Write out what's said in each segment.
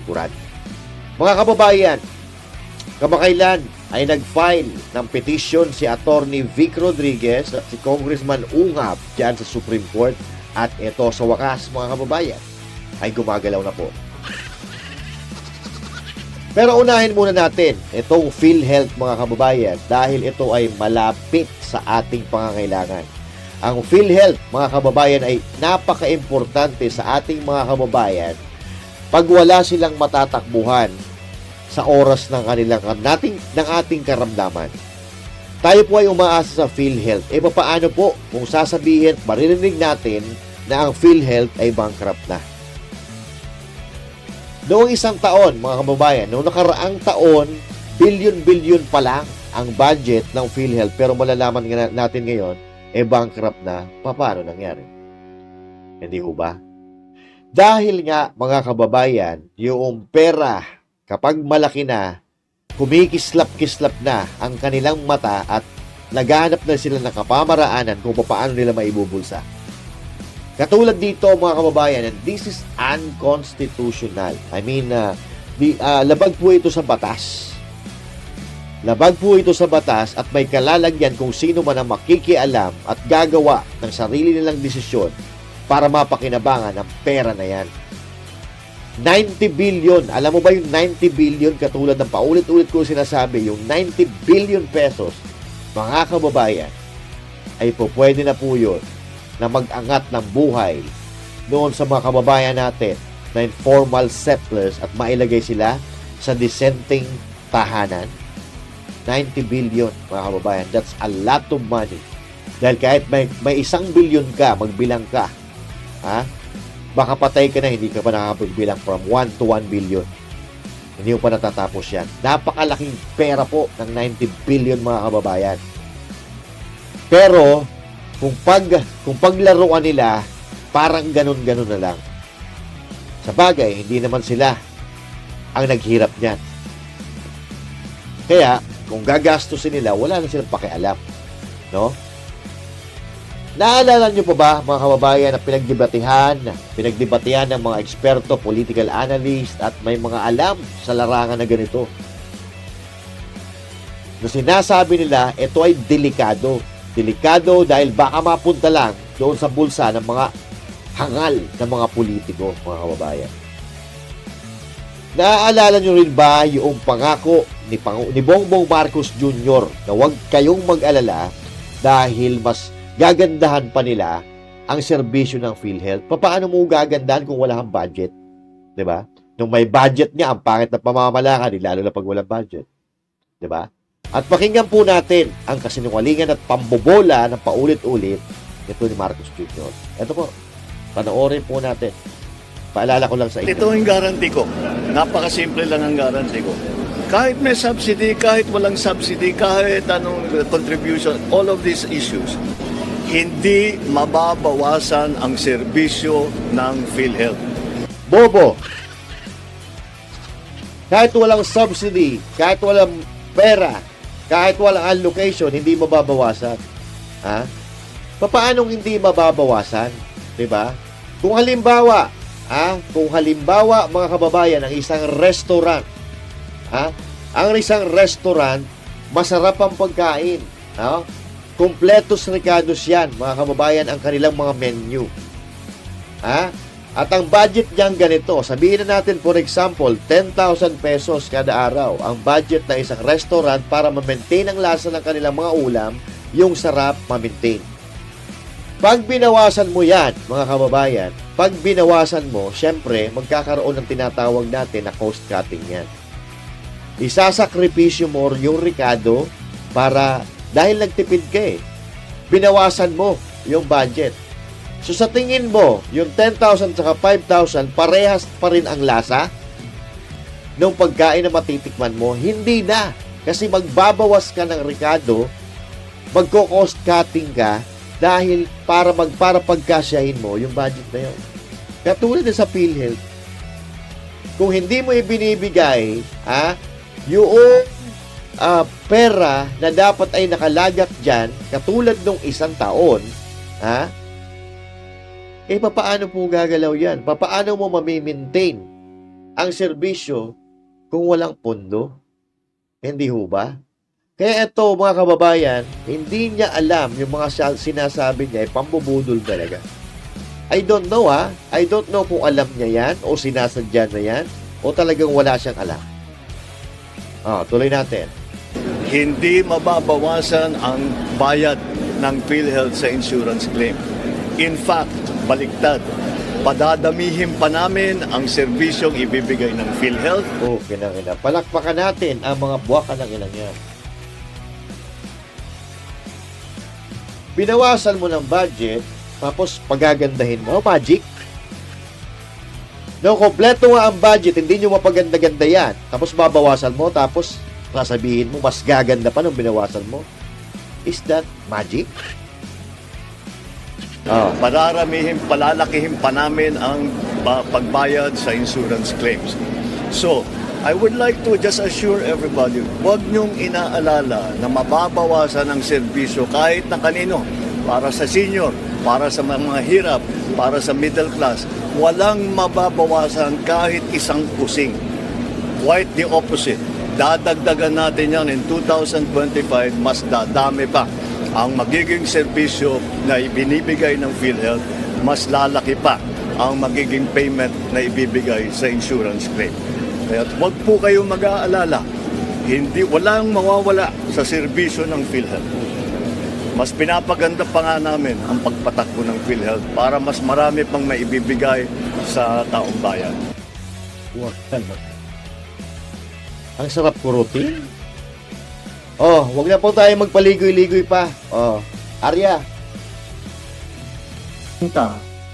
lingkuran. Mga kababayan, kamakailan ay nag-file ng petition si Attorney Vic Rodriguez at si Congressman Ungab dyan sa Supreme Court, at ito sa wakas, mga kababayan, ay gumagalaw na po. Pero unahin muna natin itong PhilHealth, mga kababayan, dahil ito ay malapit sa ating pangangailangan. Ang PhilHealth, mga kababayan, ay napaka-importante sa ating mga kababayan pag wala silang matatakbuhan sa oras ng ating karamdaman. Tayo po ay umaasa sa PhilHealth. E paano po kung sasabihin, maririnig natin na ang PhilHealth ay bankrupt na? Noong isang taon, mga kababayan, noong nakaraang taon, bilyon-bilyon pa lang ang budget ng PhilHealth, pero malalaman natin ngayon, bankrupt na. Paano nangyari? Hindi ho ba? Dahil nga, mga kababayan, yung pera, kapag malaki na, kumikislap-kislap na ang kanilang mata at naghahanap na sila ng kapamaraanan kung paano nila maibubulsa. Katulad dito, mga kababayan, and this is unconstitutional. I mean, labag po ito sa batas. Labag po ito sa batas at may kalalagyan kung sino man ang makikialam at gagawa ng sarili nilang desisyon para mapakinabangan ang pera na yan. 90 billion. Alam mo ba yung 90 billion, katulad ng paulit-ulit ko sinasabi, yung 90 billion pesos, mga kababayan, ay po pwede na po yun na mag-angat ng buhay noon sa mga kababayan natin na informal settlers at mailagay sila sa dissenting tahanan. 90 billion, mga kababayan, that's a lot of money. Dahil kahit may 1 billion ka, magbilang ka, baka patay ka na, hindi ka pa nakapagbilang from 1 to 1 billion. Hindi mo pa natatapos yan. Napakalaking pera po ng 90 billion, mga kababayan. Pero, kung paglaruan nila, parang ganun-ganun na lang. Sa bagay, hindi naman sila ang naghirap niyan. Kaya, kung gagastusin nila, wala na silang pakialam. No? Naalala nyo pa ba, mga kababayan, na pinagdebatihan ng mga eksperto, political analyst, at may mga alam sa larangan na ganito, na sinasabi nila, ito ay delikado. Delikado dahil baka mapunta lang doon sa bulsa ng mga hangal ng mga politiko, mga kababayan. Naaalala nyo rin ba yung pangako ni Bongbong Marcos Jr. na huwag kayong mag-alala dahil mas gagandahan pa nila ang serbisyo ng PhilHealth? Paano mo gagandahan kung wala kang budget? Diba? Nung may budget niya, ang pangit na pamamalakad, lalo na pag walang budget. Diba? At pakinggan po natin ang kasinungalingan at pambobola ng paulit-ulit nito ni Marcos Jr. Ito po, panoorin po natin. Paalala ko lang sa inyo. Ito ang guarantee ko. Napakasimple lang ang guarantee ko. Kahit may subsidy, kahit walang subsidy, kahit anong contribution, all of these issues, hindi mababawasan ang serbisyo ng PhilHealth. Bobo! Kahit walang subsidy, kahit walang pera, kahit walang allocation, hindi mababawasan. Paanong hindi mababawasan? Diba? Kung halimbawa, mga kababayan, ang isang restaurant, masarap ang pagkain. Kompletos recados yan, mga kababayan, ang kanilang mga menu. At ang budget niyan ganito, sabihin na natin, for example, 10,000 pesos kada araw ang budget ng isang restaurant para ma-maintain ang lasa ng kanilang mga ulam, yung sarap ma-maintain. Pag binawasan mo yan, mga kababayan, pag binawasan mo, syempre, magkakaroon ng tinatawag natin na cost cutting yan. Isasakripisyo mo yung Ricardo para, dahil nagtipid ka binawasan mo yung budget. So sa tingin mo, yung 10,000 saka 5,000, parehas pa rin ang lasa nung pagkain na matitikman mo? Hindi na. Kasi magbabawas ka ng Ricardo, magko-cost cutting ka, dahil para pagkasyahin mo yung budget na yun. Katulad na sa PhilHealth, kung hindi mo ibinibigay yung pera na dapat ay nakalagak dyan, katulad nung isang taon, paano po gagalaw yan? Paano mo mamimaintain ang serbisyo kung walang pondo? Hindi ho ba? Kaya ito mga kababayan, hindi niya alam yung mga sinasabi niya ay pambubudol talaga. I don't know I don't know kung alam niya yan o sinasadya na yan o talagang wala siyang alam. Tuloy natin. Hindi mababawasan ang bayad ng PhilHealth sa insurance claim. In fact, baliktad. Padadamihin pa namin ang serbisyong ibibigay ng PhilHealth. Kinangina. Palakpakan natin ang mga buwakan ng ilang yan. Binawasan mo ng budget, tapos pagagandahin mo. Magic. No, kompleto nga ang budget, hindi nyo mapaganda-ganda yan. Tapos babawasan mo, tapos sasabihin mo, mas gaganda pa nung binawasan mo. Is that magic? Pararamihin, palalakihin pa namin ang pagbayad sa insurance claims. So, I would like to just assure everybody, huwag niyong inaalala na mababawasan ang serbisyo kahit na kanino. Para sa senior, para sa mga hirap, para sa middle class, walang mababawasan kahit isang kusing. Quite the opposite. Dadagdagan natin yan in 2025, mas dadami pa ang magiging serbisyo na ibinibigay ng PhilHealth, mas lalaki pa ang magiging payment na ibibigay sa insurance claim. Kaya huwag po kayong mag-aalala, walang mawawala sa serbisyo ng PhilHealth. Mas pinapaganda pa nga namin ang pagpatakbo ng PhilHealth para mas marami pang maibibigay sa taong bayan. Ang sarap kurutin. Wag na po tayo magpaligoy-ligoy pa. Arya.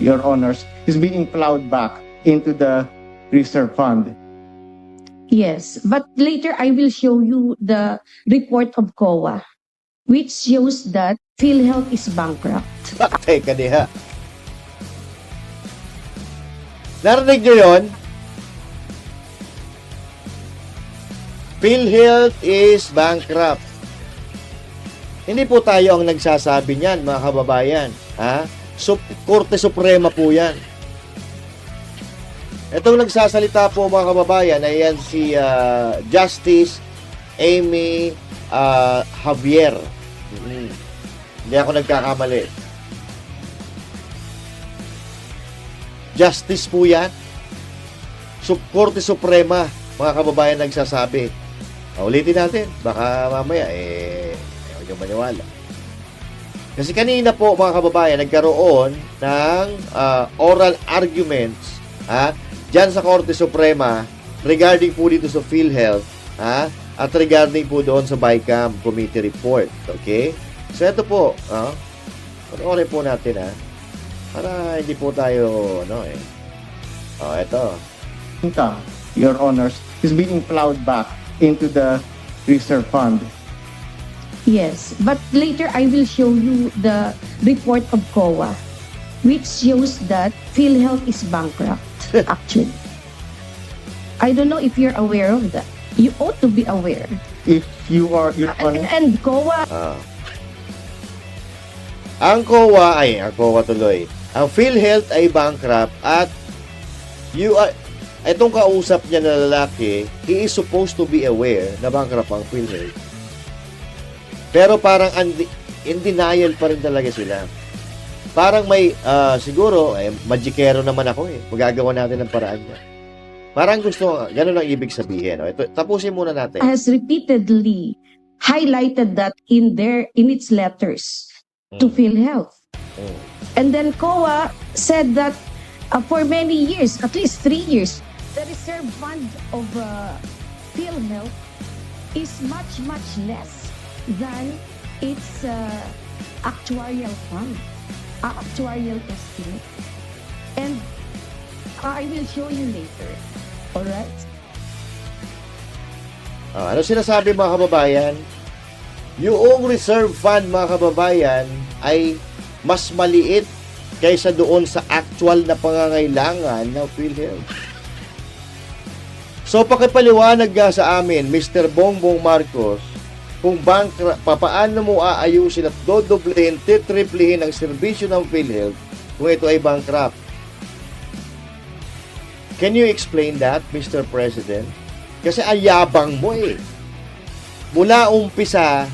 Your Honors, is being plowed back into the reserve fund. Yes, but later I will show you the report of COA, which shows that PhilHealth is bankrupt. Teka diha. Narinig nyo yun? PhilHealth is bankrupt. Hindi po tayo ang nagsasabi niyan, mga kababayan. Korte Suprema po yan. Itong nagsasalita po, mga kababayan, ay yan si Justice Amy Javier. Hindi ako nagkakamali. Justice po yan. Korte Suprema, mga kababayan nagsasabi. Ulitin natin. Baka mamaya, ayaw nyo maniwala. Kasi kanina po, mga kababayan, nagkaroon ng oral arguments dyan sa Korte Suprema regarding po dito sa PhilHealth at regarding po doon sa BICAM Committee Report. Okay? So, ito po. Panoorin po natin para hindi po tayo ito. Your Honors, is being plowed back into the reserve fund. Yes, but later I will show you the report of COA, which shows that PhilHealth is bankrupt, actually. I don't know if you're aware of that. You ought to be aware. If you are, Your Honor. And COA... Ang COA tuloy. Ang PhilHealth ay bankrupt at itong kausap niya na lalaki, he is supposed to be aware na bankrupt ang PhilHealth. Pero parang in denial pa rin talaga sila. Parang may, siguro, magikero naman ako Magagawa natin ng paraan niya. Parang gusto, ganun ang ibig sabihin. Ito, tapusin muna natin. Has repeatedly highlighted that in its letters to PhilHealth. And then COA said that for many years, at least 3 years, the reserve fund of PhilHealth is much, much less than its actuarial fund, actuarial estimate. And I will show you later. Alright? Ano sinasabi, mga kababayan? Yung reserve fund, mga kababayan, ay mas maliit kaysa doon sa actual na pangangailangan ng PhilHealth. So, pakipaliwanag nga sa amin, Mr. Bongbong Marcos, kung papaano mo aayusin at dodoblehin, titriplihin ang serbisyo ng PhilHealth kung ito ay bankrupt. Can you explain that, Mr. President? Kasi ayabang mo eh. Mula umpisa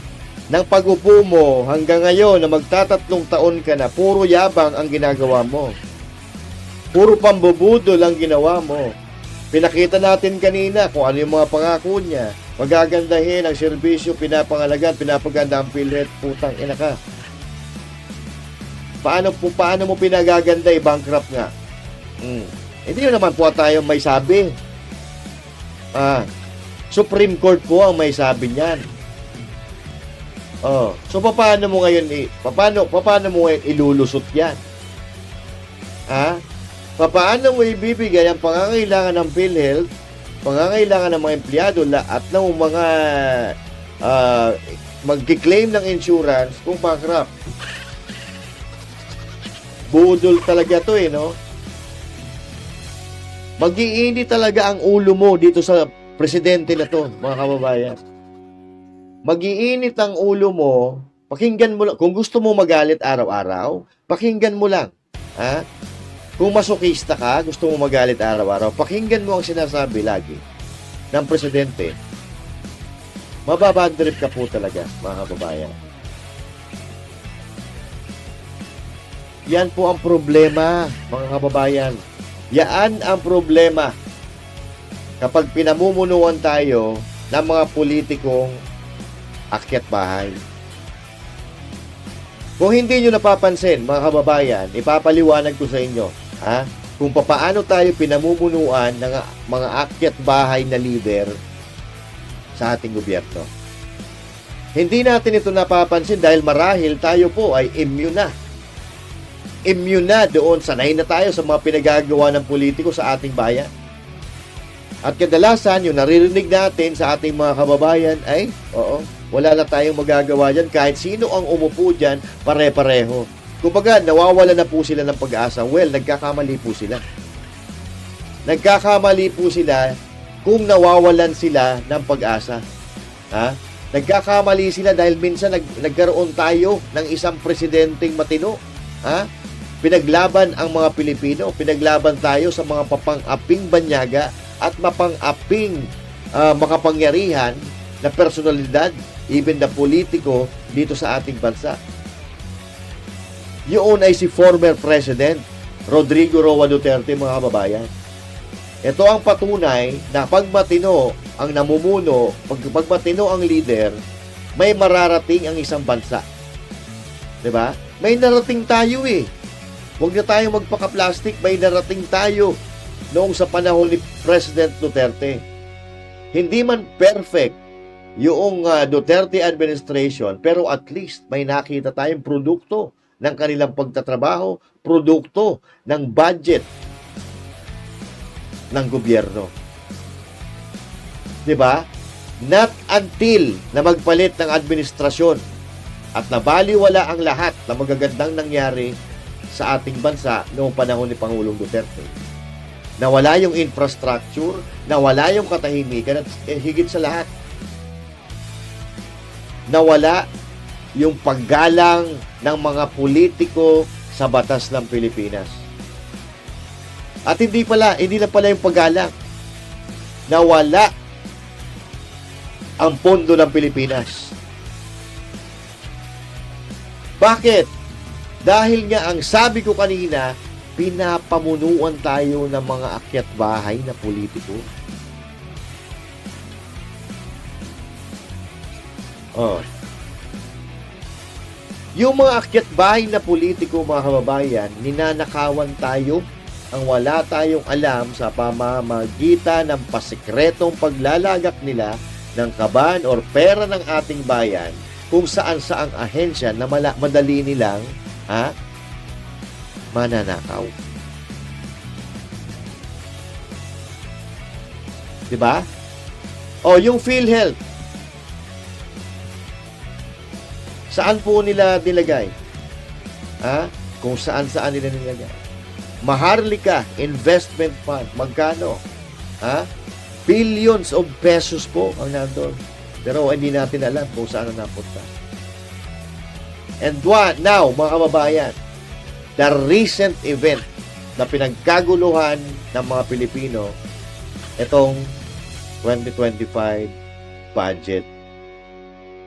ng pag-upo mo hanggang ngayon na magtatatlong taon ka na, puro yabang ang ginagawa mo. Puro pambubudol ang ginawa mo. Pinakita natin kanina kung ano yung mga pangako niya. Magagandahin ang serbisyo, pinapangalagan, pinapaganda ang PhilHealth, putang ina ka. Paano mo pinagaganda, bankrupt nga? Hindi naman po tayo may sabi. Supreme Court po ang may sabi niyan. So paano mo ngayon paano mo ngayon ilulusot 'yan? Paano mo ibibigay ang pangangailangan ng PhilHealth, pangangailangan ng mga empleyado at ng mga magki-claim ng insurance kung bankrupt? Budol talaga 'to no? Mag-iinit talaga ang ulo mo dito sa presidente na to, mga kababayan. Mag-iinit ang ulo mo, pakinggan mo lang. Kung gusto mo magalit araw-araw, pakinggan mo lang. Kung masokista ka, gusto mo magalit araw-araw, pakinggan mo ang sinasabi lagi ng presidente. Mababadrip ka po talaga, mga kababayan. Yan po ang problema, mga kababayan. Yan ang problema kapag pinamumunuan tayo ng mga politikong akyat bahay. Kung hindi nyo napapansin, mga kababayan, ipapaliwanag ko sa inyo kung paano tayo pinamumunuan ng mga akyat bahay na leader sa ating gobyerno. Hindi natin ito napapansin dahil marahil tayo po ay immune na. Immune na doon, sanay na tayo sa mga pinagagawa ng politiko sa ating bayan. At kadalasan, yung naririnig natin sa ating mga kababayan ay, wala na tayong magagawa dyan. Kahit sino ang umupo dyan, pare-pareho. Kumbaga, nawawala na po sila ng pag-asa. Well, nagkakamali po sila. Nagkakamali po sila kung nawawalan sila ng pag-asa. Nagkakamali sila dahil minsan nagkaroon tayo ng isang presidenteng matino. Pinaglaban ang mga Pilipino, pinaglaban tayo sa mga papang-aping banyaga at mapang-aping makapangyarihan na personalidad, even na politiko dito sa ating bansa. Yun ay si former President Rodrigo Roa Duterte, mga kababayan. Ito ang patunay na pag matino ang namumuno, pag matino ang leader, may mararating ang isang bansa. 'Di ba? May narating tayo eh. Huwag na tayong magpaka-plastic, may narating tayo noong sa panahon ni President Duterte. Hindi man perfect yung Duterte administration, pero at least may nakita tayong produkto ng kanilang pagtatrabaho, produkto ng budget ng gobyerno. 'Di ba? Not until na magpalit ng administrasyon at nabaliwala ang lahat na magagandang nangyari sa ating bansa noong panahon ni Pangulong Duterte. Nawala yung infrastructure, nawala yung katahimikan at higit sa lahat, nawala yung paggalang ng mga politiko sa batas ng Pilipinas. At hindi lang pala yung paggalang. Nawala ang pondo ng Pilipinas. Bakit? Dahil nga ang sabi ko kanina, pinapamunuan tayo ng mga akyat bahay na politiko. Yung mga akyat bahay na politiko, mga kababayan, ninanakawan tayo ang wala tayong alam sa pamamagitan ng pasikretong paglalagak nila ng kaban or pera ng ating bayan kung saan-saang ahensya na madali nilang mananakaw. Diba? Yung PhilHealth, saan po nila nilagay? Kung saan-saan nila nilagay. Maharlika Investment Fund, magkano? Billions of pesos po ang nandun. Pero hindi natin alam kung saan na napunta. And now, mga kababayan, the recent event na pinagkaguluhan ng mga Pilipino itong 2025 budget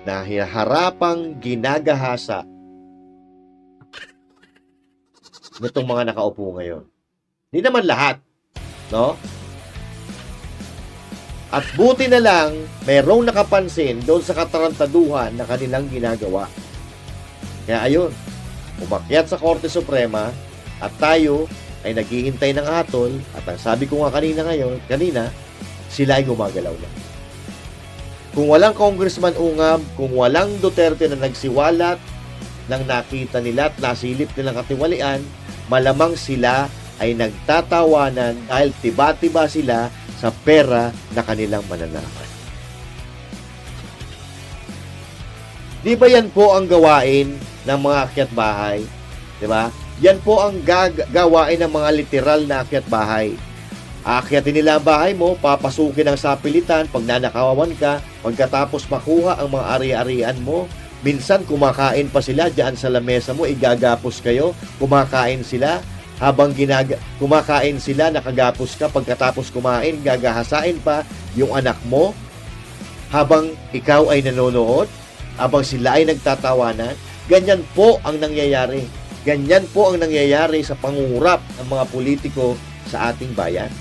na harapang ginagahasa nitong mga nakaupo ngayon. Hindi naman lahat, no? At buti na lang, mayroong nakapansin doon sa katarantaduhan na kanilang ginagawa. Kaya ayun, umakyat sa Korte Suprema at tayo ay naghihintay ng hatol at ang sabi ko nga kanina, sila ay gumagalaw na. Kung walang Congressman Ungab, kung walang Duterte na nagsiwalat ng nakita nila at nasilip nilang katiwalian, malamang sila ay nagtatawanan dahil tiba-tiba sila sa pera na kanilang mananakit. Di ba yan po ang gawain ng mga akyat bahay? Di ba? Yan po ang gawain ng mga literal na akyat bahay. Aakyatin nila ang bahay mo, papasukin ang sapilitan, pag nanakawan ka, pagkatapos makuha ang mga ari-arian mo, minsan kumakain pa sila dyan sa lamesa mo, igagapos kayo, kumakain sila, habang kumakain sila, nakagapos ka, pagkatapos kumain, gagahasain pa yung anak mo, habang ikaw ay nanonood, habang sila ay nagtatawanan. Ganyan po ang nangyayari. Ganyan po ang nangyayari sa pangungurap ng mga politiko sa ating bayan.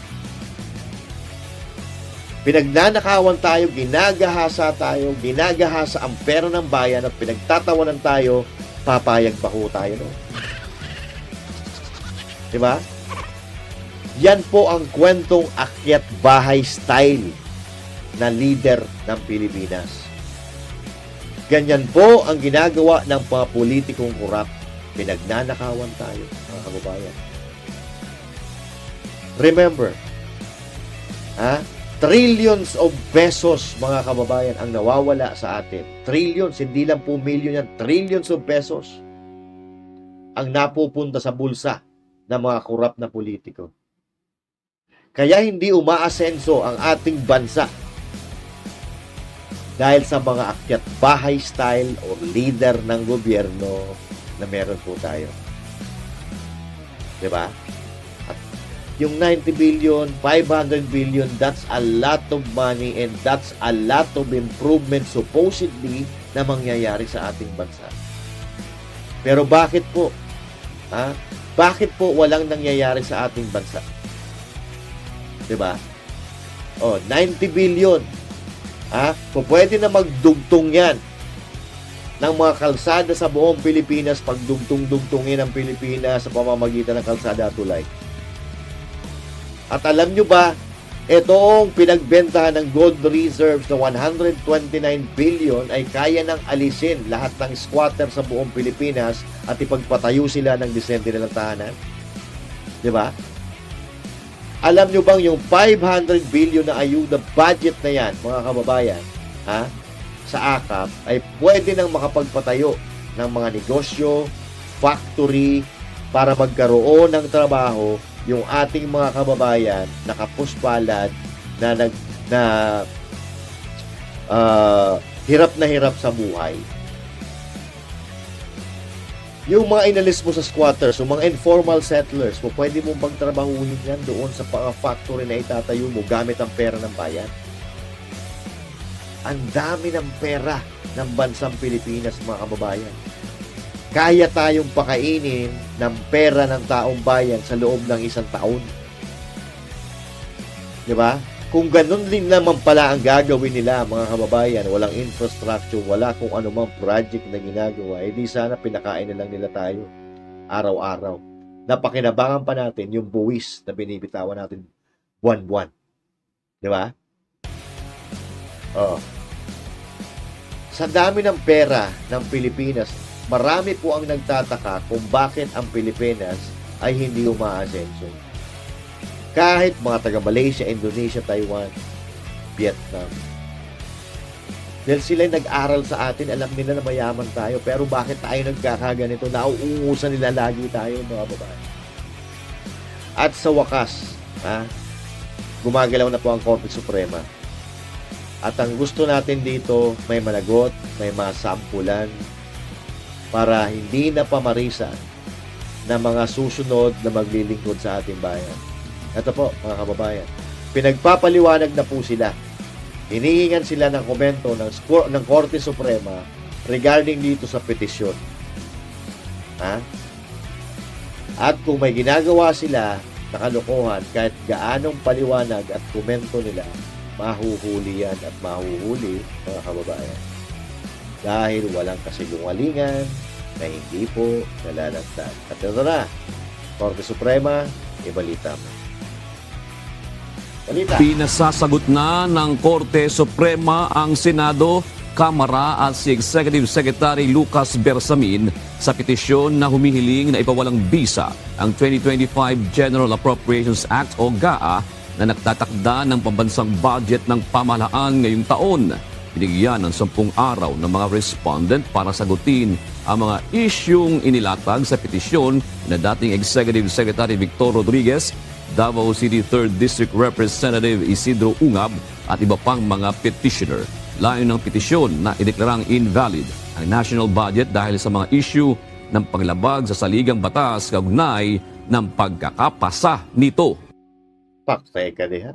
Pinagnanakawan tayo, ginagahasa tayo, ginagahasa ang pera ng bayan at pinagtatawanan tayo, papayag pa ho tayo, no? Diba? Yan po ang kwentong akyat bahay style na leader ng Pilipinas. Ganyan po ang ginagawa ng mga politikong kurap. Pinagnanakawan tayo, mga kababayan. Remember, trillions of pesos, mga kababayan, ang nawawala sa atin. Trillions, hindi lang po million yan. Trillions of pesos ang napupunta sa bulsa ng mga kurap na politiko. Kaya hindi umaasenso ang ating bansa dahil sa mga akyat bahay style o leader ng gobyerno na meron po tayo. Diba? At yung 90 billion, 500 billion, that's a lot of money and that's a lot of improvement supposedly na mangyayari sa ating bansa. Pero bakit po? Bakit po walang nangyayari sa ating bansa? Diba? 90 billion. Pwede na magdugtong yan ng mga kalsada sa buong Pilipinas, pagdugtong-dugtungin ang Pilipinas sa pamamagitan ng kalsada at tulay. At alam nyo ba, itong pinagbentahan ng gold reserves na 129 billion ay kaya nang alisin lahat ng squatter sa buong Pilipinas at ipagpatayo sila ng disente nilang tahanan? Diba? Alam nyo bang yung 500 billion na ayuda budget na yan, mga kababayan, sa AKAP, ay pwede nang makapagpatayo ng mga negosyo, factory, para magkaroon ng trabaho yung ating mga kababayan na kapuspalad na hirap sa buhay. Yung mga inalis mo sa squatters, yung mga informal settlers, pwede mong pagtrabahuhin yan doon sa factory na itatayo mo gamit ang pera ng bayan. Ang dami ng pera ng bansang Pilipinas, mga kababayan. Kaya tayong pakainin ng pera ng taong bayan sa loob ng isang taon. Diba? Kung ganun din naman pala ang gagawin nila, mga kababayan, walang infrastructure, wala kung anumang project na ginagawa, di sana pinakain na lang nila tayo araw-araw. Napakinabangan pa natin yung buwis na binibitawan natin buwan-buwan. Diba? Sa dami ng pera ng Pilipinas, marami po ang nagtataka kung bakit ang Pilipinas ay hindi umaasenso. Kahit mga taga Malaysia, Indonesia, Taiwan, Vietnam. Dahil sila nag-aral sa atin, alam nila na mayaman tayo, pero bakit tayo nagkakaganito? Nauungusan nila lagi tayo, mga babae. At sa wakas, gumagalaw na po ang Korte Suprema. At ang gusto natin dito, may managot, may masampulan, para hindi na pamarisan na mga susunod na maglilingkod sa ating bayan. Ito po, mga kababayan. Pinagpapaliwanag na po sila. Hinihingan sila ng komento ng Korte Suprema regarding dito sa petisyon. Ha? At kung may ginagawa sila na kalokohan, kahit gaanong paliwanag at komento nila, mahuhuli yan at mahuhuli, mga kababayan. Dahil walang kasinungalingan na hindi po nalalagtan. At ito na, Korte Suprema, ibalita mo. Balita. Pinasasagot na ng Korte Suprema ang Senado, Kamara at si Executive Secretary Lucas Bersamin sa petisyon na humihiling na ipawalang bisa ang 2025 General Appropriations Act o GAA na nagtatakda ng pambansang budget ng pamahalaan ngayong taon. Binigyan ng 10 araw ng mga respondent para sagutin ang mga isyung inilatag sa petisyon na dating Executive Secretary Victor Rodriguez, Davao City 3rd District Representative Isidro Ungab at iba pang mga petitioner. Layo ng petisyon na ideklarang invalid ang national budget dahil sa mga issue ng paglabag sa saligang batas kaugnay ng pagkakapasa nito. Teka diha.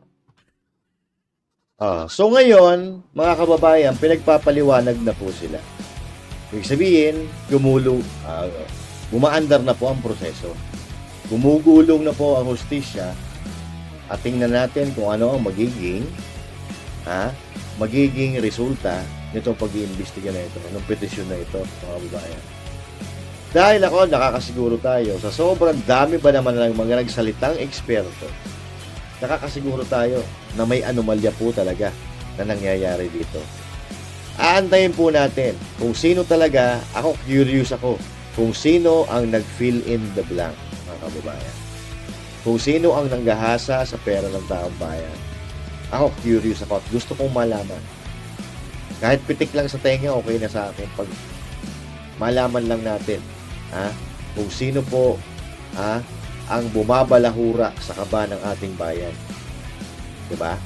So ngayon, mga kababayan, pinagpapaliwanag na po sila. Ibig sabihin, umaandar na po ang proseso. Gumugulong na po ang hustisya at tingnan natin kung ano ang magiging resulta nitong pag-iimbestiga na ito, ng petisyon na ito, mga kababayan. Dahil ako, nakakasiguro tayo, sa sobrang dami ba naman ng mga nagsalitang eksperto, nakakasiguro tayo na may anomalya po talaga na nangyayari dito. Aantayin po natin kung sino talaga, ako curious ako, kung sino ang nag-fill in the blank, mga kababayan. Kung sino ang nanggahasa sa pera ng taong bayan. Ako curious ako at gusto kong malaman. Kahit pitik lang sa tenga, okay na sa akin. Pag malaman lang natin kung sino po ang bumabalahura sa kaba ng ating bayan. Diba?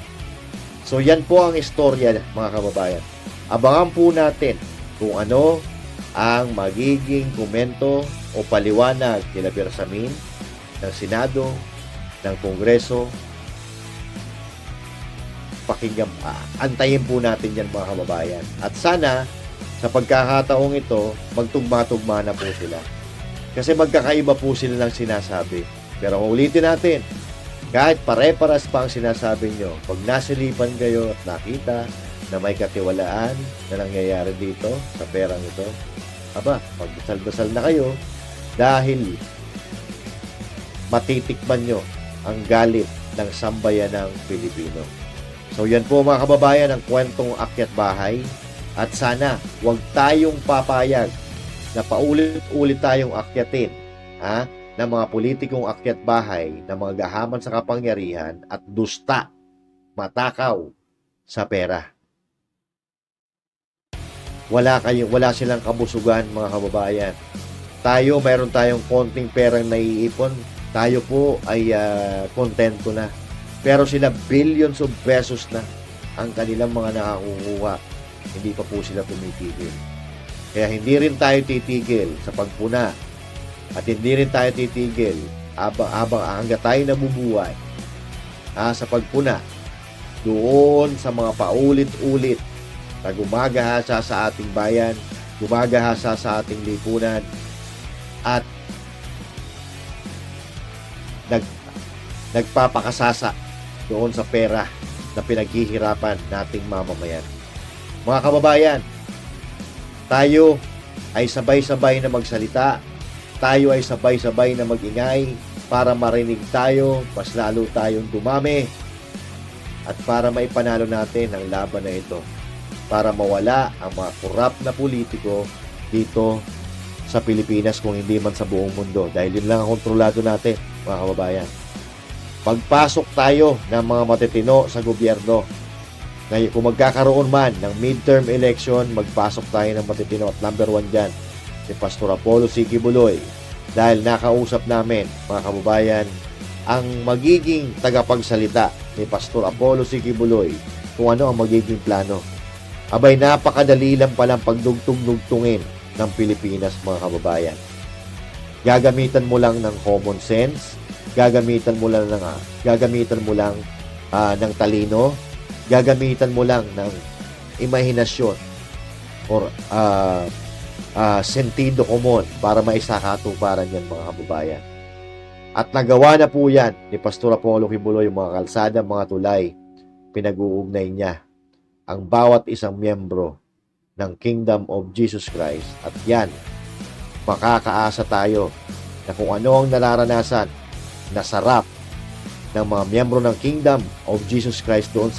So yan po ang istorya, mga kababayan. Abangan po natin kung ano ang magiging komento o paliwanag kila Bersamin, ng Senado, ng Kongreso. Antayin po natin yan, mga kababayan. At sana sa pagkakataong ito, magtugma-tugma na po sila. Kasi magkakaiba po sila ng sinasabi. Pero ulitin natin, kahit pare-paras pa ang sinasabi nyo, pag nasilipan kayo at nakita na may katiwalaan na nangyayari dito sa perang ito, magdasal-dasal na kayo dahil matitikman nyo ang galit ng sambayanang Pilipino. So yan po, mga kababayan, ang kwentong akyat bahay. At sana huwag tayong papayag na paulit-ulit tayong akyatin ng mga politikong akyat bahay na mga gahaman sa kapangyarihan at dusta, matakaw sa pera. Wala silang kabusugan, mga kababayan. Mayroon tayong konting perang naiipon. Tayo po ay kontento na. Pero sila billions of pesos na ang kanilang mga nakakukuha. Hindi pa po sila tumitigil. Kaya hindi rin tayo titigil sa pagpuna. At hindi rin tayo titigil hanggang tayo nabubuhay sa pagpuna doon sa mga paulit-ulit na gumagahasa sa ating bayan, gumagahasa sa ating lipunan, at nagpapakasasa doon sa pera na pinaghihirapan nating mamamayan. Mga kababayan, tayo ay sabay-sabay na magsalita, tayo ay sabay-sabay na magingay para marinig tayo, mas lalo tayong dumami, at para maipanalo natin ang laban na ito, para mawala ang mga korap na politiko dito sa Pilipinas, kung hindi man sa buong mundo, dahil yun lang ang kontrolado natin, mga kababayan. Pagpasok tayo ng mga matitino sa gobyerno. Ngayon, kung magkakaroon man ng midterm election, magpasok tayo ng matitino, at number 1 dyan, si Pastor Apollo C. Quiboloy, dahil nakausap namin, mga kababayan, ang magiging tagapagsalita ni Pastor Apollo C. Quiboloy kung ano ang magiging plano. Abay, napakadali lang palang pagdugtong-dugtungin ng Pilipinas, mga kababayan. Gagamitan mo lang ng common sense, gagamitan mo lang ng talino, gagamitan mo lang ng imahinasyon or sentido común para maisakatuparan yan, mga kababayan. At nagawa na po yan ni Pastor Apollo Kibuloy, yung mga kalsada, mga tulay, pinag-uugnay niya ang bawat isang miyembro ng Kingdom of Jesus Christ. At yan, makakaasa tayo na kung ano ang nararanasan na sarap ng mga miyembro ng Kingdom of Jesus Christ doon sa